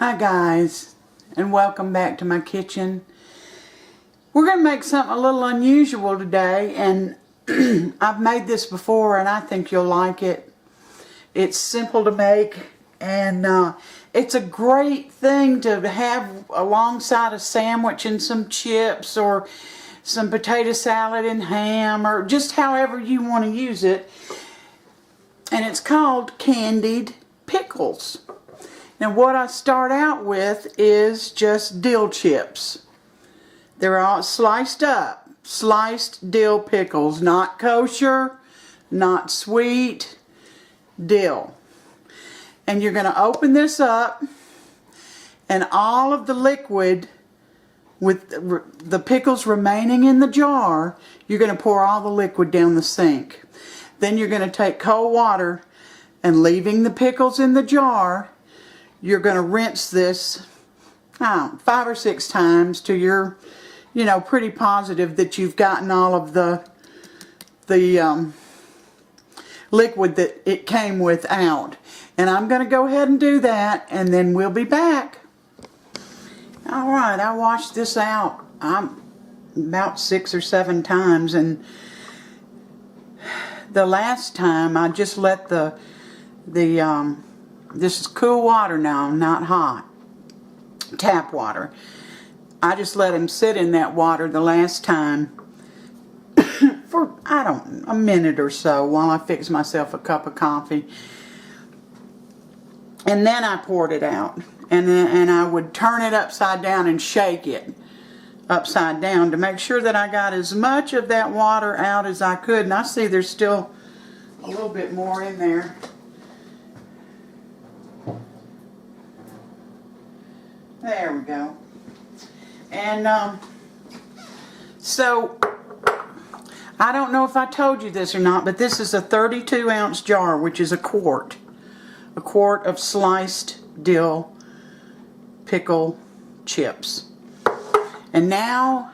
Hi guys, and welcome back to my kitchen. We're going to make something a little unusual today, and I've made this before and I think you'll like it. It's simple to make, and it's a great thing to have alongside a sandwich and some chips or some potato salad and ham, or just however you want to use it. And it's called Candied Pickles. Now what I start out with is just dill chips. They're all sliced up, sliced dill pickles, not kosher, not sweet, dill. And you're going to open this up, and all of the liquid with the pickles remaining in the jar, you're going to pour all the liquid down the sink. Then you're going to take cold water, and leaving the pickles in the jar, you're going to rinse this 5 or 6 times till you're, pretty positive that you've gotten all of the liquid that it came with out. And I'm going to go ahead and do that, and then we'll be back. Alright, I washed this out about 6 or 7 times, and the last time I just let this is cool water now, not hot, tap water. I just let him sit in that water the last time for, a minute or so while I fix myself a cup of coffee. And then I poured it out. And I would turn it upside down and shake it upside down to make sure that I got as much of that water out as I could. And I see there's still a little bit more in there. There we go. And so I don't know if I told you this or not, but this is a 32-ounce jar, which is a quart of sliced dill pickle chips. And now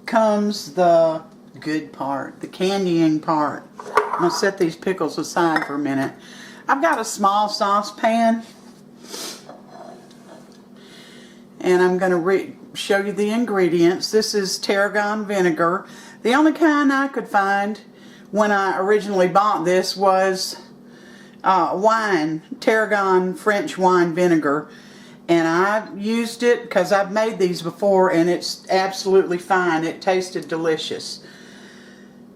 comes the good part, the candying part. I'm going to set these pickles aside for a minute. I've got a small saucepan, and I'm going to show you the ingredients. This is tarragon vinegar. The only kind I could find when I originally bought this was wine, tarragon French wine vinegar. And I used it because I've made these before, and it's absolutely fine. It tasted delicious.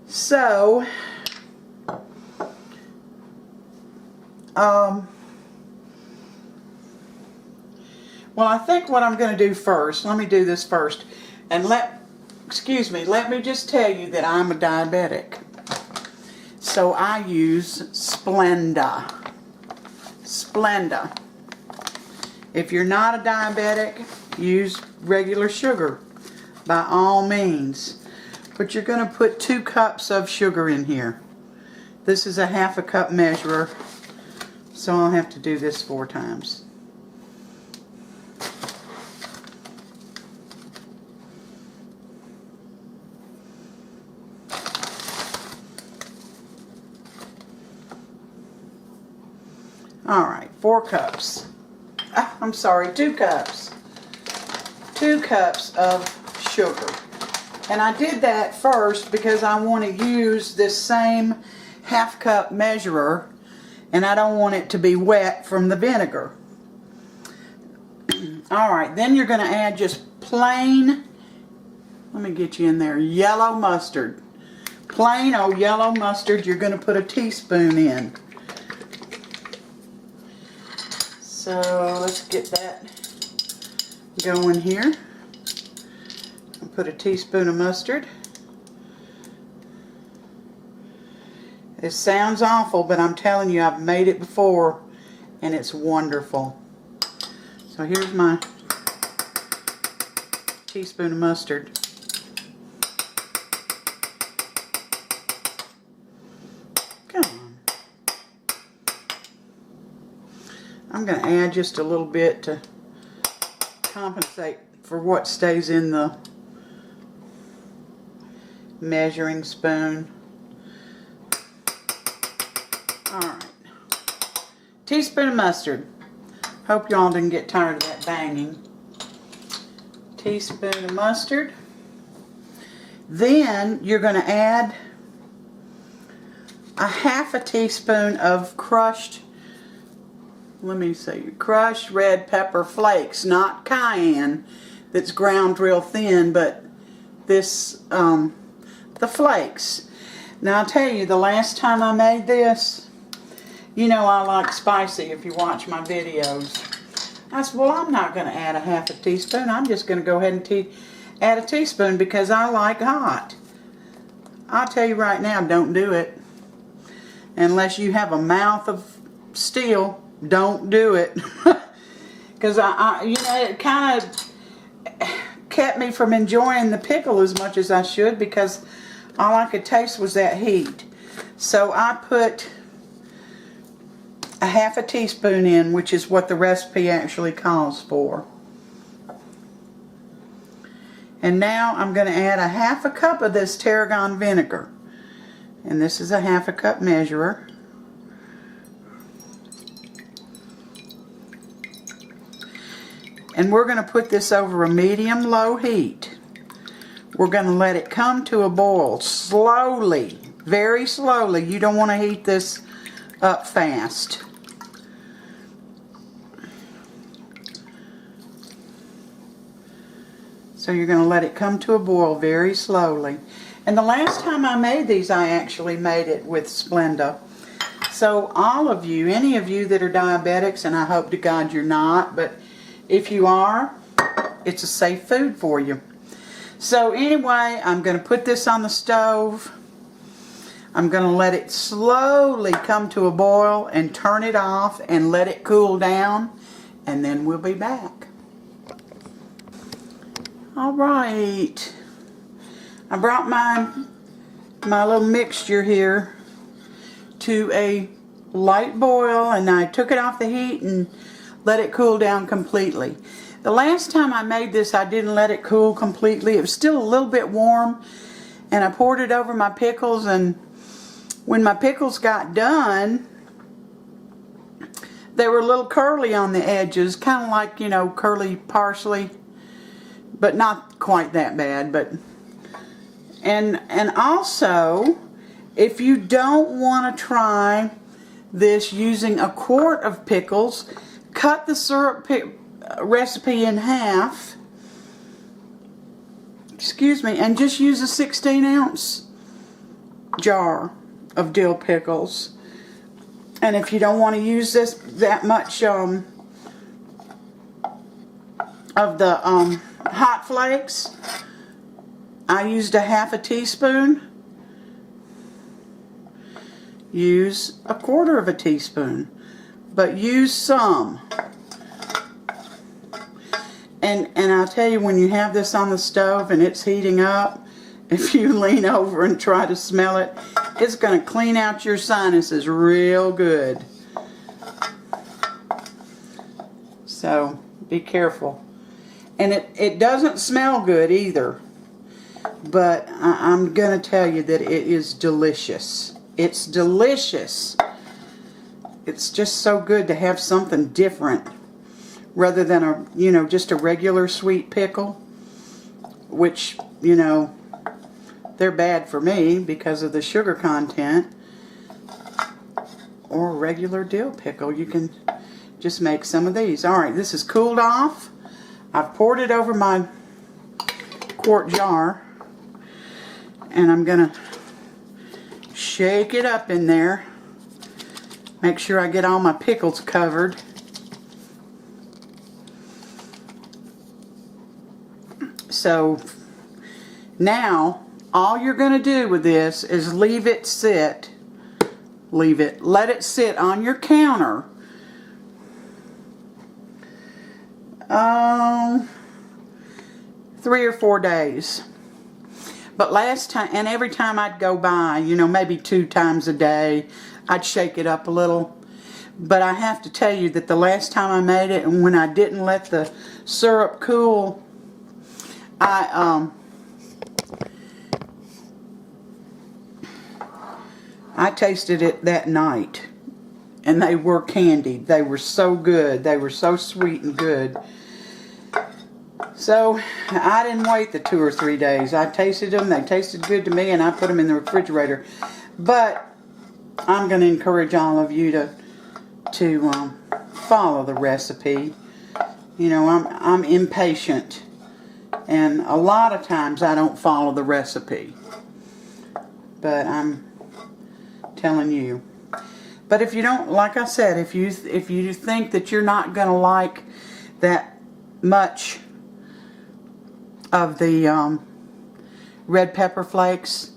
So, well, I think what I'm going to do first, let me do this first, and let me just tell you that I'm a diabetic. So I use Splenda. Splenda. If you're not a diabetic, use regular sugar, by all means. But you're going to put 2 cups of sugar in here. This is a 1/2 cup measurer, so I'll have to do this 4 times. Alright, 4 cups. I'm sorry, 2 cups. 2 cups of sugar. And I did that first because I want to use this same 1/2 cup measurer, and I don't want it to be wet from the vinegar. Alright, then you're going to add just plain, let me get you in there, yellow mustard. Plain old yellow mustard, you're going to put a teaspoon in. So let's get that going here. I'll put a teaspoon of mustard. It sounds awful, but I'm telling you, I've made it before, and it's wonderful. So here's my teaspoon of mustard. I'm going to add just a little bit to compensate for what stays in the measuring spoon. Alright. Teaspoon of mustard. Hope y'all didn't get tired of that banging. Teaspoon of mustard. Then you're going to add a half a teaspoon of crushed, crushed red pepper flakes, not cayenne, that's ground real thin, but this, the flakes. Now I'll tell you, the last time I made this, you know I like spicy if you watch my videos. I said, well, I'm not going to add a half a teaspoon. I'm just going to go ahead and add a teaspoon because I like hot. I'll tell you right now, don't do it. Unless you have a mouth of steel, don't do it. Because you know, it kind of kept me from enjoying the pickle as much as I should because all I could taste was that heat. So I put a half a teaspoon in, which is what the recipe actually calls for. And now I'm going to add a half a cup of this tarragon vinegar. And this is a half a cup measurer. And we're going to put this over a medium-low heat. We're going to let it come to a boil slowly, very slowly. You don't want to heat this up fast. So you're going to let it come to a boil very slowly. And the last time I made these, I actually made it with Splenda. So all of you, any of you that are diabetics, and I hope to God you're not, but if you are, it's a safe food for you. So anyway, I'm going to put this on the stove. I'm going to let it slowly come to a boil and turn it off and let it cool down, and then we'll be back. All right. I brought my little mixture here to a light boil, and I took it off the heat and let it cool down completely. The last time I made this, I didn't let it cool completely. It was still a little bit warm, and I poured it over my pickles, and when my pickles got done, they were a little curly on the edges, kind of like, you know, curly parsley, but not quite that bad. But and also, if you don't want to try this using a quart of pickles, cut the syrup recipe in half, and just use a 16-ounce jar of dill pickles. And if you don't want to use that much of the hot flakes, I used a half a teaspoon. Use a quarter of a teaspoon, but use some. And I'll tell you, when you have this on the stove and it's heating up, if you lean over and try to smell it, it's going to clean out your sinuses real good. So be careful. And it doesn't smell good either, but I'm going to tell you that it is delicious. It's delicious. It's just so good to have something different rather than just a regular sweet pickle, which, you know, they're bad for me because of the sugar content. Or a regular dill pickle. You can just make some of these. Alright, this is cooled off. I've poured it over my quart jar, and I'm going to shake it up in there. Make sure I get all my pickles covered. So now all you're going to do with this is let it sit on your counter 3 or 4 days. But last time, and every time I'd go by, maybe 2 times a day, I'd shake it up a little. But I have to tell you that the last time I made it, and when I didn't let the syrup cool, I tasted it that night, and they were candied. They were so good. They were so sweet and good. So I didn't wait the 2 or 3 days. I tasted them. They tasted good to me, and I put them in the refrigerator. But I'm going to encourage all of you to follow the recipe. You know, I'm impatient, and a lot of times I don't follow the recipe. But I'm telling you. But if you don't, like I said, if you think that you're not going to like that much of the red pepper flakes,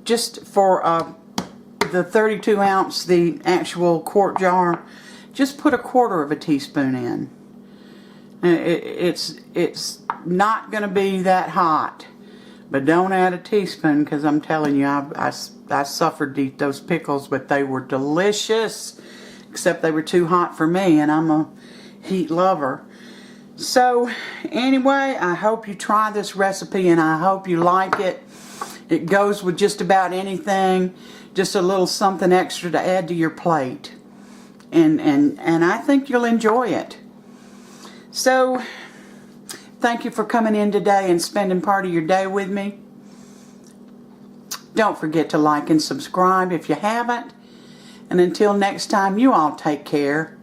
just for the 32 ounce, the actual quart jar, just put 1/4 teaspoon in. It's not going to be that hot, but don't add a teaspoon, because I'm telling you, I suffered those pickles, but they were delicious, except they were too hot for me, and I'm a heat lover. So anyway, I hope you try this recipe, and I hope you like it. It goes with just about anything, just a little something extra to add to your plate, and I think you'll enjoy it. So thank you for coming in today and spending part of your day with me. Don't forget to like and subscribe if you haven't. And until next time, you all take care.